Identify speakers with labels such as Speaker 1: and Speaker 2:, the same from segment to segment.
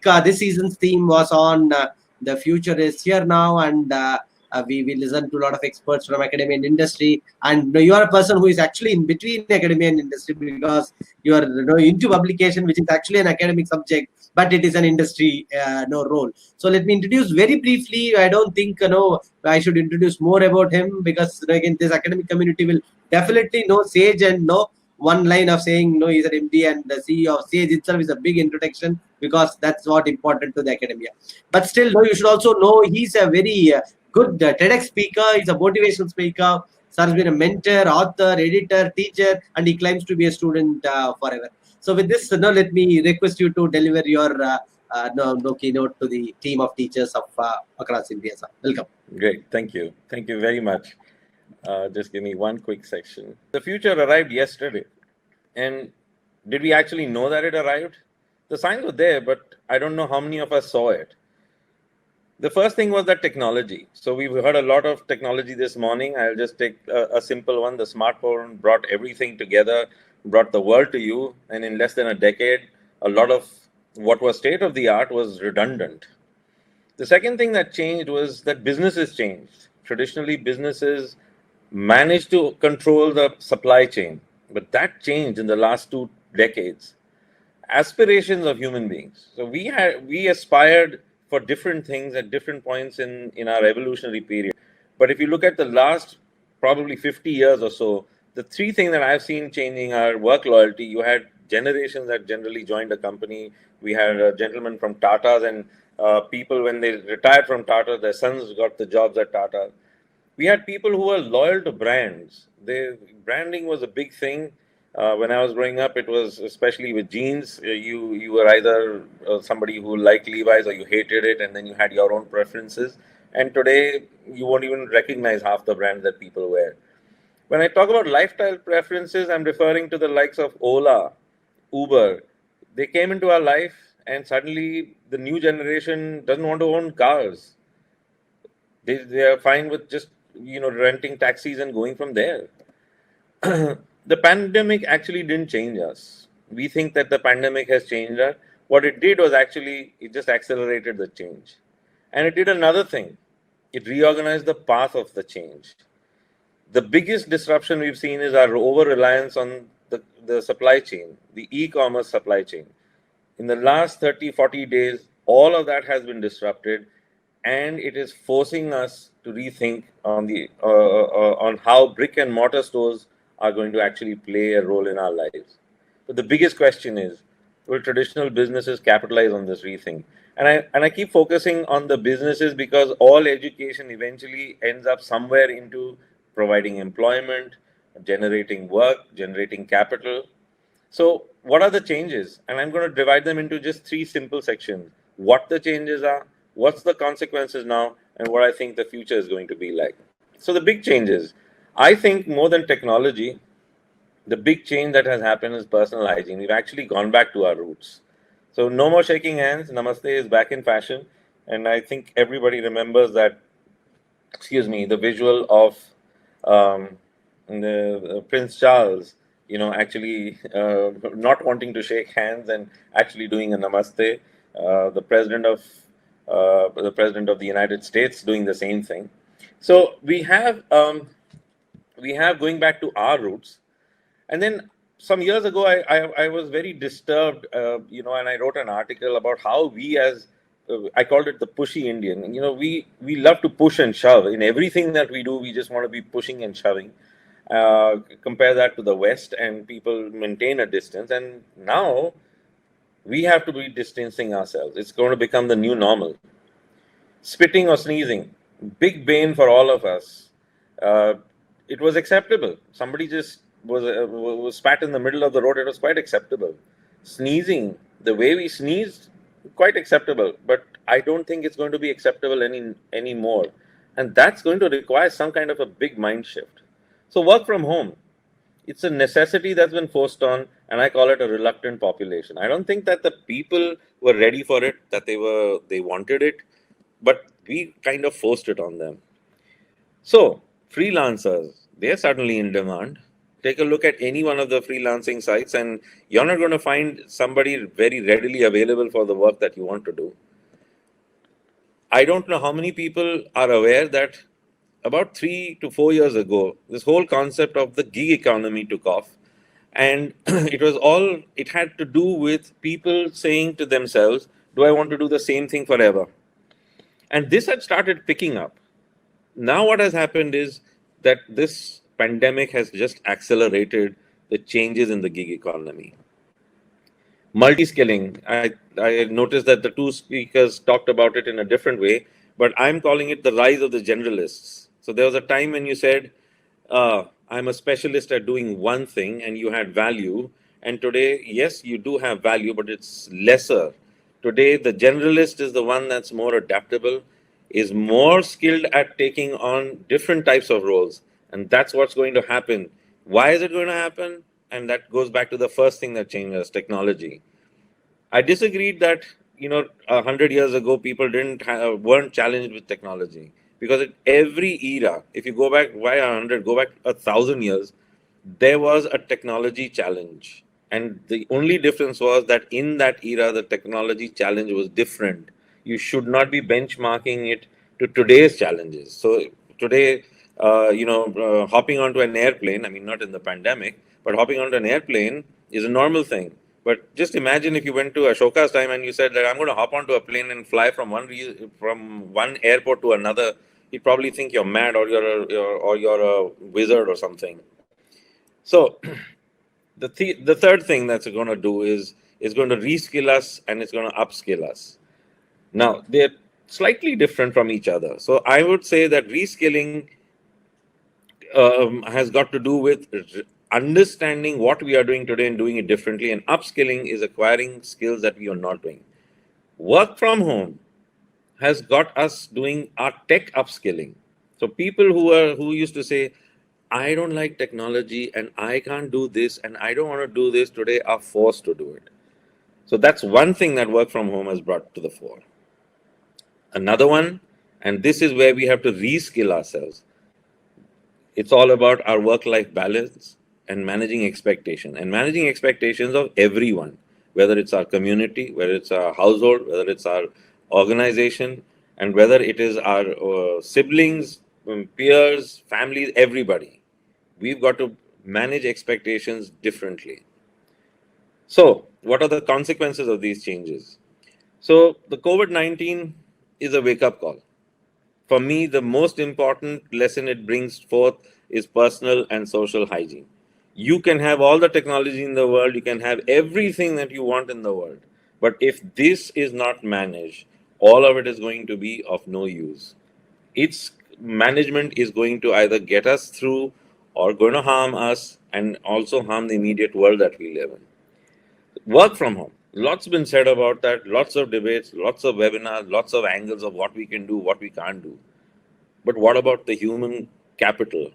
Speaker 1: this season's theme was on the future is here now, and we listen to a lot of experts from academia and industry. And you are a person who is actually in between academia and industry, because you are into publication, which is actually an academic subject, but it is an industry role. So let me introduce very briefly. I don't think I should introduce more about him, because again, this academic community will definitely know Sage and know one line of saying he's an MD and the CEO of Sage itself is a big introduction, because that's what important to the academia. But still, you should also know he's a very good TEDx speaker. He's a motivational speaker. Sir has been a mentor, author, editor, teacher, and he claims to be a student forever. So with this, let me request you to deliver your keynote to the team of teachers of across India. Sir. Welcome.
Speaker 2: Great. Thank you. Thank you very much. Just give me one quick section. The future arrived yesterday. And did we actually know that it arrived? The signs were there, but I don't know how many of us saw it. The first thing was that technology. So we've heard a lot of technology this morning. I'll just take a simple one. The smartphone brought everything together, brought the world to you. And in less than a decade, a lot of what was state of the art was redundant. The second thing that changed was that businesses changed. Traditionally, businesses managed to control the supply chain, but that changed in the last 2 decades. Aspirations of human beings. So we aspired for different things at different points in our evolutionary period. But if you look at the last probably 50 years or so, the 3 things that I've seen changing are work loyalty. You had generations that generally joined a company. We had a gentleman from Tata's, and people, when they retired from Tata, their sons got the jobs at Tata. We had people who were loyal to brands. Branding was a big thing. When I was growing up, it was especially with jeans. You were either somebody who liked Levi's or you hated it, and then you had your own preferences. And today, you won't even recognize half the brands that people wear. When I talk about lifestyle preferences, I'm referring to the likes of Ola, Uber. They came into our life, and suddenly the new generation doesn't want to own cars. They are fine with just renting taxis and going from there. The pandemic actually didn't change us. We think that the pandemic has changed us. What it did was actually, it just accelerated the change. And it did another thing. It reorganized the path of the change. The biggest disruption we've seen is our over-reliance on the supply chain, the e-commerce supply chain. In the last 30, 40 days, all of that has been disrupted, and it is forcing us to rethink on how brick and mortar stores are going to actually play a role in our lives. But the biggest question is, will traditional businesses capitalize on this rethink? And I keep focusing on the businesses because all education eventually ends up somewhere into providing employment, generating work, generating capital. So what are the changes? And I'm going to divide them into just 3 simple sections. What the changes are, what's the consequences now, and what I think the future is going to be like. So the big changes. I think more than technology, the big change that has happened is personal hygiene. We've actually gone back to our roots. So no more shaking hands. Namaste is back in fashion. And I think everybody remembers that, the visual of Prince Charles, actually not wanting to shake hands and actually doing a namaste. The president of the United States doing the same thing. So we have going back to our roots. And then some years ago, I was very disturbed, and I wrote an article about how we I called it the pushy Indian. And, we love to push and shove. In everything that we do, we just want to be pushing and shoving. Compare that to the West, and people maintain a distance. And now we have to be distancing ourselves. It's going to become the new normal. Spitting or sneezing, big bane for all of us. It was acceptable. Somebody just was spat in the middle of the road. It was quite acceptable. Sneezing, the way we sneezed, quite acceptable. But I don't think it's going to be acceptable anymore. And that's going to require some kind of a big mind shift. So work from home. It's a necessity that's been forced on, and I call it a reluctant population. I don't think that the people were ready for it, that they wanted it, but we kind of forced it on them. So freelancers, they're suddenly in demand. Take a look at any one of the freelancing sites, and you're not going to find somebody very readily available for the work that you want to do. I don't know how many people are aware that about 3 to 4 years ago, this whole concept of the gig economy took off. And it had to do with people saying to themselves, do I want to do the same thing forever? And this had started picking up. Now, what has happened is that this pandemic has just accelerated the changes in the gig economy. Multi-skilling, I noticed that the two speakers talked about it in a different way, but I'm calling it the rise of the generalists. So there was a time when you said, I'm a specialist at doing one thing and you had value. And today, yes, you do have value, but it's lesser. Today, the generalist is the one that's more adaptable, is more skilled at taking on different types of roles. And that's what's going to happen. Why is it going to happen? And that goes back to the first thing that changes, technology. I disagreed that 100 years ago people weren't challenged with technology, because at every era, if you go back, why 100, go back 1,000 years, there was a technology challenge, and the only difference was that in that era the technology challenge was different. You should not be benchmarking it to today's challenges. So today, hopping onto an airplane, I mean, not in the pandemic, but hopping onto an airplane is a normal thing. But just imagine if you went to Ashoka's time and you said that I'm going to hop onto a plane and fly from one airport to another. He'd probably think you're mad, or you're a wizard or something. So the third thing that's going to do is going to reskill us, and it's going to upskill us. Now, they're slightly different from each other. So I would say that reskilling has got to do with understanding what we are doing today and doing it differently, and upskilling is acquiring skills that we are not doing. Work from home has got us doing our tech upskilling. So people who used to say, I don't like technology and I can't do this and I don't want to do this, today are forced to do it. So that's one thing that work from home has brought to the fore. Another one, and this is where we have to reskill ourselves, it's all about our work-life balance and managing expectations of everyone, whether it's our community, whether it's our household, whether it's our organization, and whether it is our siblings, peers, families, everybody. We've got to manage expectations differently. So, what are the consequences of these changes? So, the COVID-19 is a wake-up call. For me, the most important lesson it brings forth is personal and social hygiene. You can have all the technology in the world, you can have everything that you want in the world, but if this is not managed, all of it is going to be of no use. Its management is going to either get us through or going to harm us and also harm the immediate world that we live in. Work from home. Lots been said about that, lots of debates, lots of webinars, lots of angles of what we can do, what we can't do. But what about the human capital?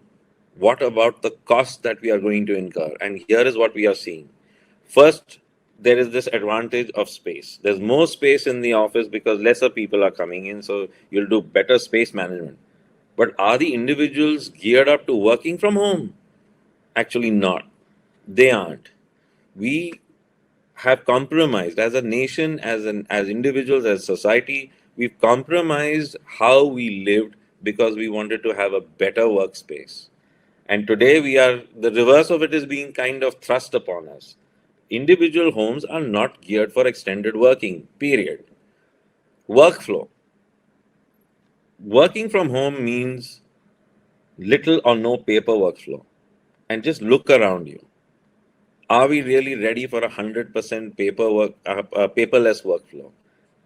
Speaker 2: What about the cost that we are going to incur? And here is what we are seeing. First, there is this advantage of space. There's more space in the office because lesser people are coming in, so you'll do better space management. But are the individuals geared up to working from home? Actually not. They aren't. We have compromised as a nation, as individuals, as society. We've compromised how we lived because we wanted to have a better workspace. And today the reverse of it is being kind of thrust upon us. Individual homes are not geared for extended working, period. Workflow. Working from home means little or no paper workflow. And just look around you. Are we really ready for 100% paperless workflow?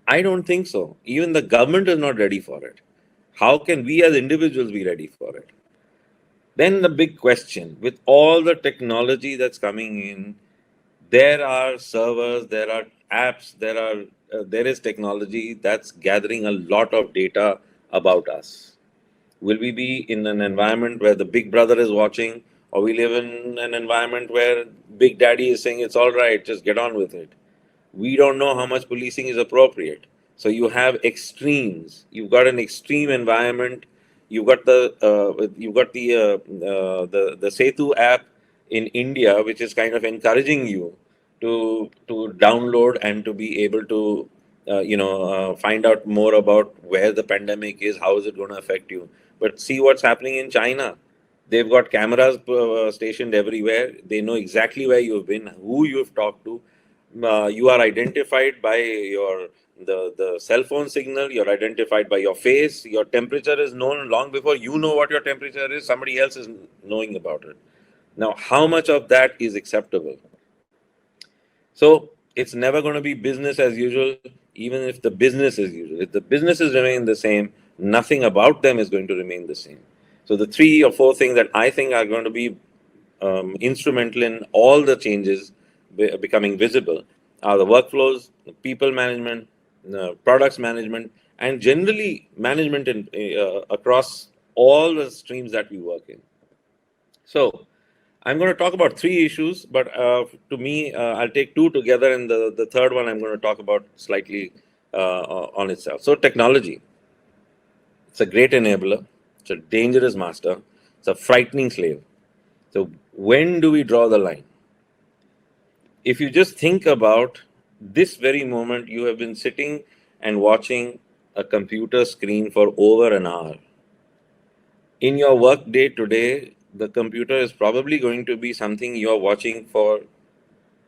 Speaker 2: I don't think so. Even the government is not ready for it. How can we as individuals be ready for it? Then the big question, with all the technology that's coming in, there are servers, there are apps, there is technology that's gathering a lot of data about us. Will we be in an environment where the big brother is watching, or we live in an environment where big daddy is saying it's all right, just get on with it? We don't know how much policing is appropriate. So you have extremes. You've got an extreme environment. You've got the Setu app in India, which is kind of encouraging you to download and to be able to find out more about where the pandemic is, how is it going to affect you. But see what's happening in China. They've got cameras stationed everywhere. They know exactly where you've been, who you've talked to. You are identified by the cell phone signal. You're identified by your face. Your temperature is known long before you know what your temperature is. Somebody else is knowing about it. Now, how much of that is acceptable? So it's never going to be business as usual, even if the business is usual. If the businesses remain the same, nothing about them is going to remain the same. So the 3 or 4 things that I think are going to be instrumental in all the changes becoming visible are the workflows, the people management, products management, and generally management across all the streams that we work in. So I'm going to talk about 3 issues, but to me, I'll take 2 together, and the third one I'm going to talk about slightly on itself. So technology, it's a great enabler, it's a dangerous master, it's a frightening slave. So when do we draw the line? If you just think about this very moment, you have been sitting and watching a computer screen for over an hour. In your work day today, the computer is probably going to be something you are watching for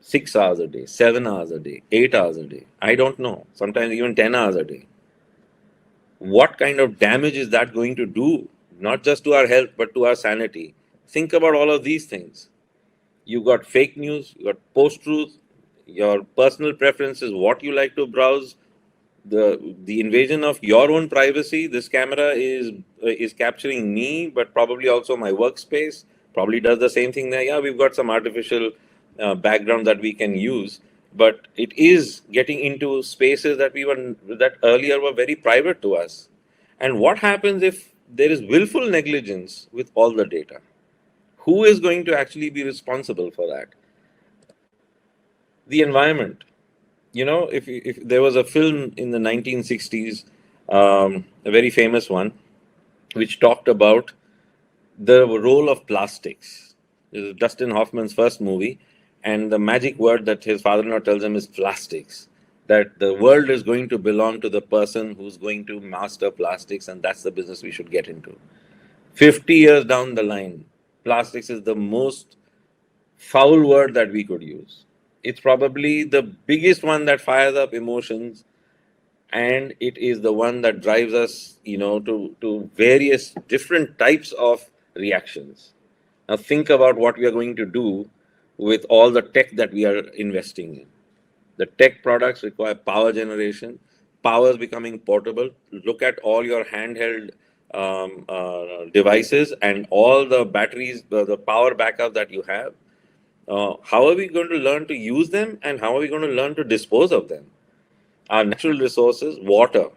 Speaker 2: 6 hours a day, 7 hours a day, 8 hours a day. I don't know. Sometimes even 10 hours a day. What kind of damage is that going to do? Not just to our health, but to our sanity. Think about all of these things. You got fake news, you got post-truth, your personal preferences, what you like to browse, the invasion of your own privacy. This camera is capturing me, but probably also my workspace. Probably does the same thing there. Yeah, we've got some artificial background that we can use, but it is getting into spaces that earlier were very private to us. And what happens if there is willful negligence with all the data? Who is going to actually be responsible for that? The environment. If there was a film in the 1960s, a very famous one, which talked about the role of plastics. This is Dustin Hoffman's first movie, and the magic word that his father-in-law tells him is plastics. That the world is going to belong to the person who's going to master plastics, and that's the business we should get into. 50 years down the line, plastics is the most foul word that we could use. It's probably the biggest one that fires up emotions, and it is the one that drives us, to various different types of reactions. Now think about what we are going to do with all the tech that we are investing in. The tech products require power generation. Power is becoming portable. Look at all your handheld devices and all the batteries, the power backup that you have. How are we going to learn to use them, and how are we going to learn to dispose of them? Our natural resources, water,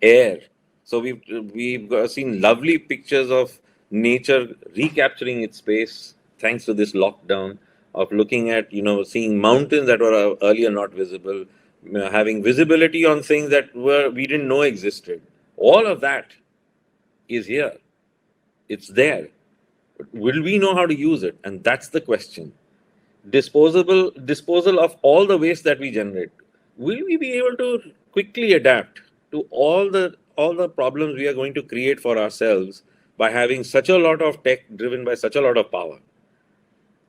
Speaker 2: air. So we've seen lovely pictures of nature recapturing its space thanks to this lockdown, of looking at, seeing mountains that were earlier not visible, having visibility on things that we didn't know existed. All of that is here. It's there. But will we know how to use it? And that's the question. Disposal of all the waste that we generate. Will we be able to quickly adapt to all the problems we are going to create for ourselves by having such a lot of tech driven by such a lot of power?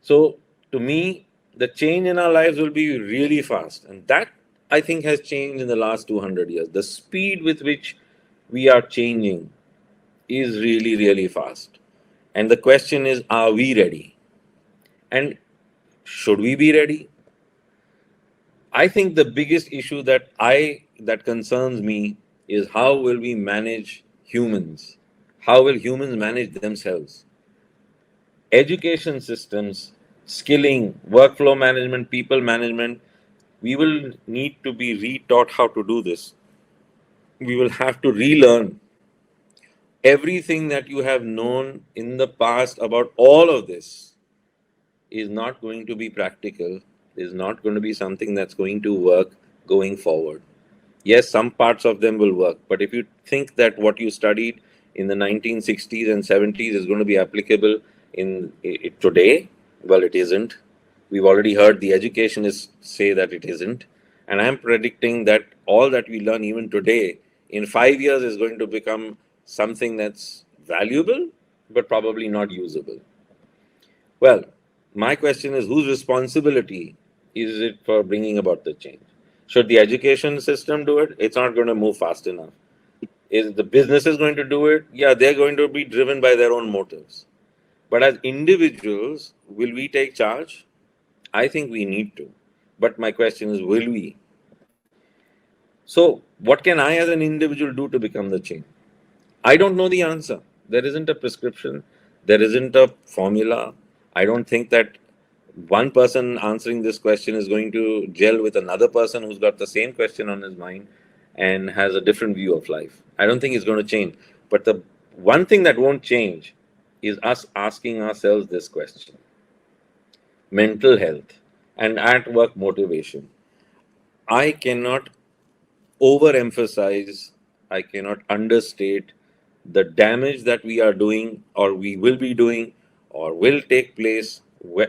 Speaker 2: So to me, the change in our lives will be really fast, and that, I think, has changed in the last 200 years. The speed with which we are changing is really, really fast. And the question is, are we ready? And should we be ready? I think the biggest issue that concerns me is, how will we manage humans? How will humans manage themselves? Education systems, skilling, workflow management, people management, we will need to be retaught how to do this. We will have to relearn everything that you have known in the past about all of this. Is not going to be practical, is not going to be something that's going to work going forward. Yes, some parts of them will work, but if you think that what you studied in the 1960s and 70s is going to be applicable in today, Well, it isn't. We've already heard the educationists say that it isn't. And I'm predicting that all that we learn even today in 5 years is going to become something that's valuable, but probably not usable. Well, my question is, whose responsibility is it for bringing about the change? Should the education system do it? It's not going to move fast enough. Is the businesses going to do it? Yeah, they're going to be driven by their own motives. But as individuals, will we take charge? I think we need to. But my question is, will we? So, what can I as an individual do to become the change? I don't know the answer. There isn't a prescription, there isn't a formula. I don't think that one person answering this question is going to gel with another person who's got the same question on his mind and has a different view of life. I don't think it's going to change. But the one thing that won't change is us asking ourselves this question: mental health and at work motivation. I cannot overemphasize, I cannot understate the damage that we are doing, or we will be doing, or will take place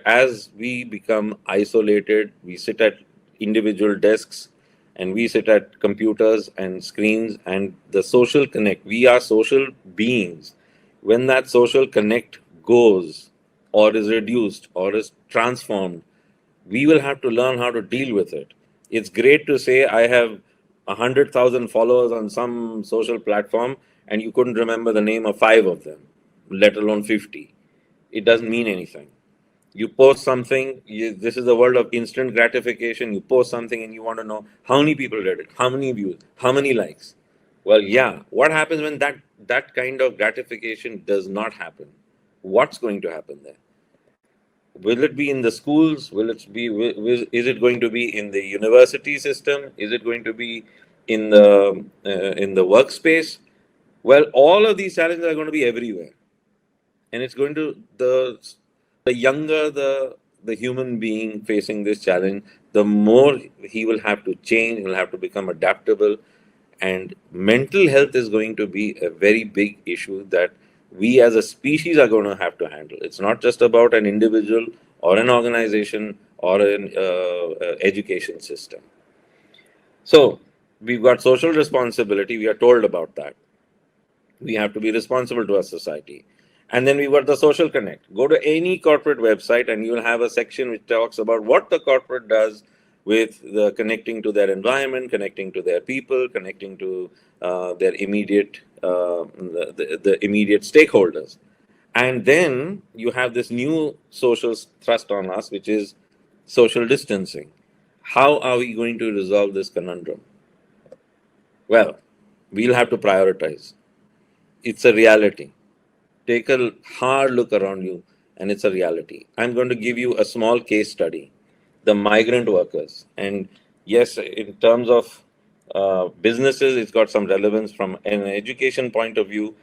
Speaker 2: as we become isolated. We sit at individual desks and we sit at computers and screens, and the social connect. We are social beings. When that social connect goes, or is reduced, or is transformed, we will have to learn how to deal with it. It's great to say I have 100,000 followers on some social platform and you couldn't remember the name of five of them, let alone 50. It doesn't mean anything. You post something, this is the world of instant gratification. You post something and you want to know how many people read it, how many views, how many likes. Well, yeah, what happens when that kind of gratification does not happen? What's going to happen there? Will it be in the schools? Will it be? Is it going to be in the university system? Is it going to be in the workspace? Well, all of these challenges are going to be everywhere, and it's going to the younger the human being facing this challenge, the more he will have to change. He'll have to become adaptable, and mental health is going to be a very big issue that we as a species are going to have to handle. It's not just about an individual or an organization or an education system. So we've got social responsibility. We are told about that. We have to be responsible to our society. And then we've got the social connect. Go to any corporate website and you'll have a section which talks about what the corporate does with the connecting to their environment, connecting to their people, connecting to their immediate the immediate stakeholders. And then you have this new social thrust on us, which is social distancing. How are we going to resolve this conundrum? Well, we'll have to prioritize. It's a reality. Take a hard look around you, and it's a reality. I'm going to give you a small case study: the migrant workers. And yes, in terms of businesses, it's got some relevance. From an education point of view,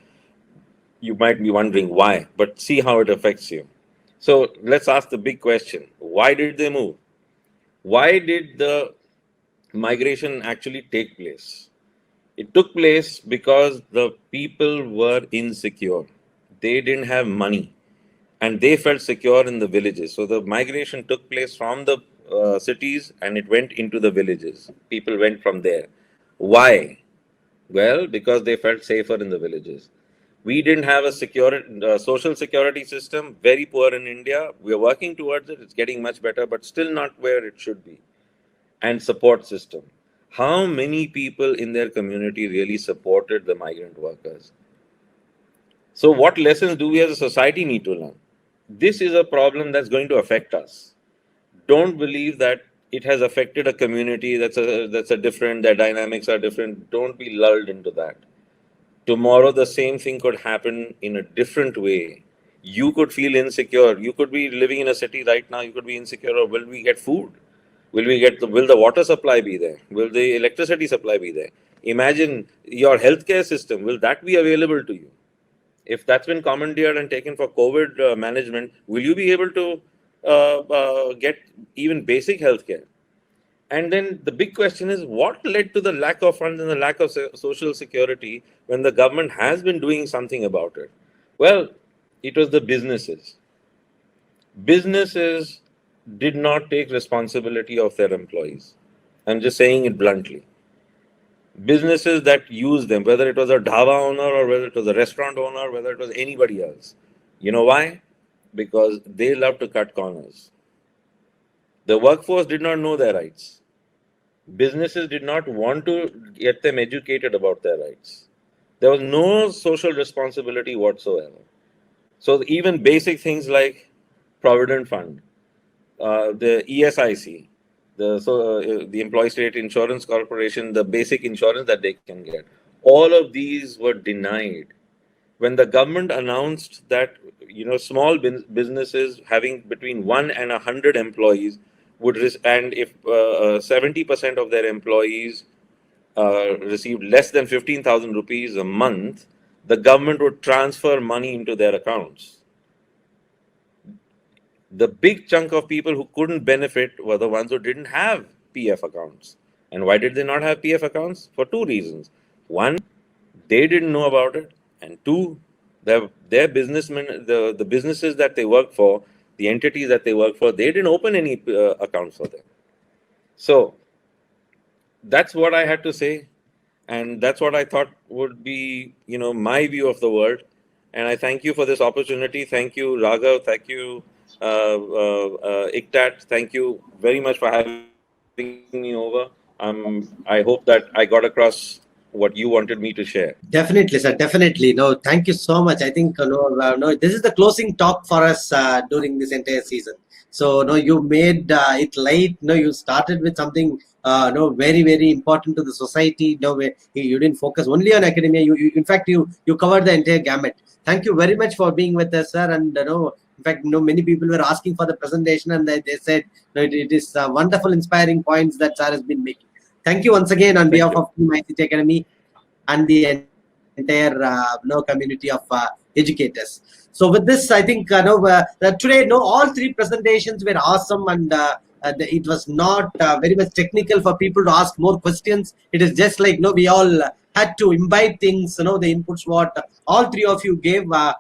Speaker 2: you might be wondering why, but see how it affects you. So let's ask the big question: why did they move? Why did the migration actually take place? It took place because the people were insecure. They didn't have money and they felt secure in the villages. So the migration took place from the cities and it went into the villages. People went from there. Why? Well, because they felt safer in the villages. We didn't have a social security system, very poor in India. We're working towards it. It's getting much better, but still not where it should be. And support system. How many people in their community really supported the migrant workers? So, what lessons do we as a society need to learn? This is a problem that's going to affect us. Don't believe that it has affected a community that's a different, their dynamics are different. Don't be lulled into that. Tomorrow, the same thing could happen in a different way. You could feel insecure. You could be living in a city right now. You could be insecure. Or will we get food? Will the water supply be there? Will the electricity supply be there? Imagine your healthcare system. Will that be available to you? If that's been commandeered and taken for COVID management, will you be able to get even basic healthcare? And then the big question is, what led to the lack of funds and the lack of social security when the government has been doing something about it? Well, it was the businesses. businesses did not take responsibility of their employees. I'm just saying it bluntly. Businesses that use them, whether it was a dhaba owner or whether it was a restaurant owner, whether it was anybody else. You know why? Because they love to cut corners. The workforce did not know their rights. Businesses did not want to get them educated about their rights. There was no social responsibility whatsoever. So even basic things like Provident Fund, the ESIC, the Employee State Insurance Corporation, the basic insurance that they can get, all of these were denied. When the government announced that small businesses having between 1 and 100 employees would and if 70% of their employees received less than 15,000 rupees a month, the government would transfer money into their accounts. The big chunk of people who couldn't benefit were the ones who didn't have PF accounts. And why did they not have PF accounts? For two reasons. One, they didn't know about it. And two, their businessmen, the businesses that they work for, the entities that they work for, they didn't open any accounts for them. So that's what I had to say. And that's what I thought would be, my view of the world. And I thank you for this opportunity. Thank you, Raghav. Thank you, ICTAT. Thank you very much for having me over. I hope that I got across what you wanted me to share.
Speaker 1: Definitely, sir. Definitely. No, thank you so much. I think this is the closing talk for us during this entire season. So you made it light. You started with something very, very important to the society. You didn't focus only on academia. In fact, you covered the entire gamut. Thank you very much for being with us, sir. And in fact, many people were asking for the presentation, and they said it is wonderful, inspiring points that sir has been making. Thank you once again on behalf of Team ICT Academy and the entire community of educators. So with this, I think today all three presentations were awesome, and it was not very much technical for people to ask more questions. It is just like we all had to imbibe things, the inputs what all three of you gave. By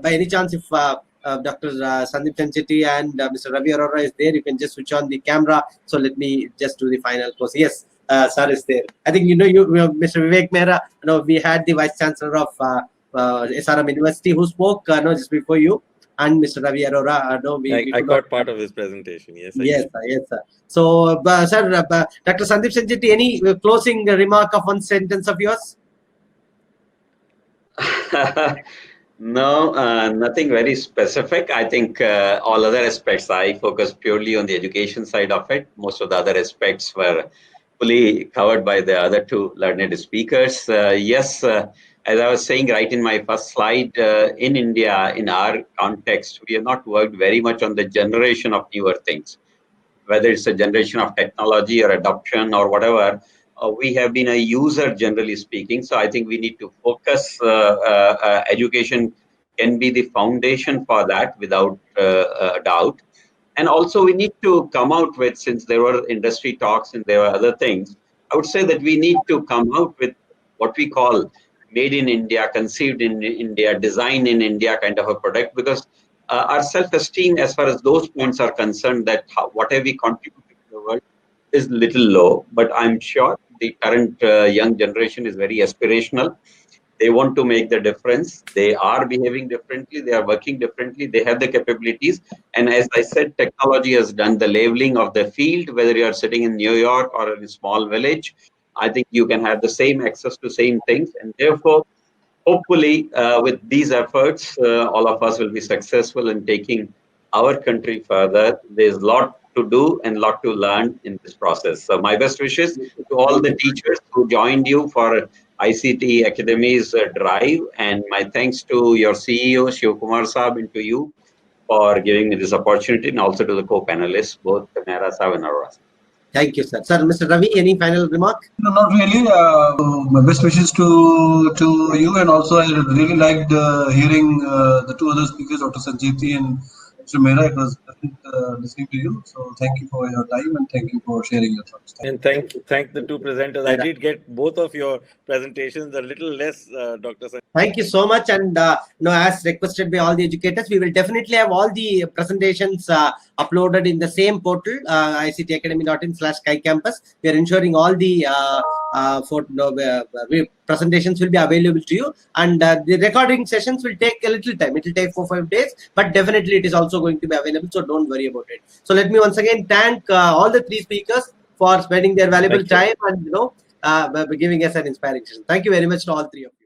Speaker 1: any chance, if Dr. Sandeep Chanchetti and Mr. Ravi Arora is there, you can just switch on the camera. So let me just do the final close. Yes. Sir is there. I think Mr. Vivek Mehra. We had the Vice Chancellor of SRM University who spoke just before you, and Mr. Ravi Arora.
Speaker 2: I got part of his presentation. Yes.
Speaker 1: Yes, sir. So, sir, Dr. Sandeep Sanchetti, any closing remark of one sentence of yours?
Speaker 3: No, nothing very specific. I think all other aspects, I focus purely on the education side of it. Most of the other aspects were fully covered by the other two learned speakers. Yes, as I was saying right in my first slide, in India, in our context, we have not worked very much on the generation of newer things, whether it's a generation of technology or adoption or whatever. We have been a user, generally speaking. So I think we need to focus. Education can be the foundation for that without a doubt. And also we need to come out with, since there were industry talks and there were other things, I would say that we need to come out with what we call made in India, conceived in India, designed in India kind of a product, because our self-esteem as far as those points are concerned, that what have we contributed to the world is little low. But I'm sure the current young generation is very aspirational. They want to make the difference. They are behaving differently. They are working differently. They have the capabilities. And as I said, technology has done the leveling of the field, whether you are sitting in New York or in a small village. I think you can have the same access to same things. And therefore, hopefully, with these efforts, all of us will be successful in taking our country further. There's a lot to do and a lot to learn in this process. So my best wishes to all the teachers who joined you for ICT Academy's drive, and my thanks to your CEO, Shiv Kumar Saab, and to you for giving me this opportunity, and also to the co-panelists, both Mehra Saab and Arora.
Speaker 1: Thank you, sir. Sir, Mr. Ravi, any final remark?
Speaker 4: No, not really. My best wishes to you, and also I really liked hearing the two other speakers, Dr. Sanjeeti and Mr. Mehra, it was pleasant listening to you. So thank you for your time and thank you for sharing your thoughts.
Speaker 2: And thank the two presenters. I did get both of your presentations a little less, Dr. Sanjay.
Speaker 1: Thank you so much. And as requested by all the educators, we will definitely have all the presentations uploaded in the same portal, ictacademy.in/skycampus. We are ensuring all the presentations will be available to you, and the recording sessions will take a little time. It will take 4-5 days, but definitely it is also going to be available, so don't worry about it. So let me once again thank all the three speakers for spending their valuable time and giving us an inspiring session. Thank you very much to all three of you.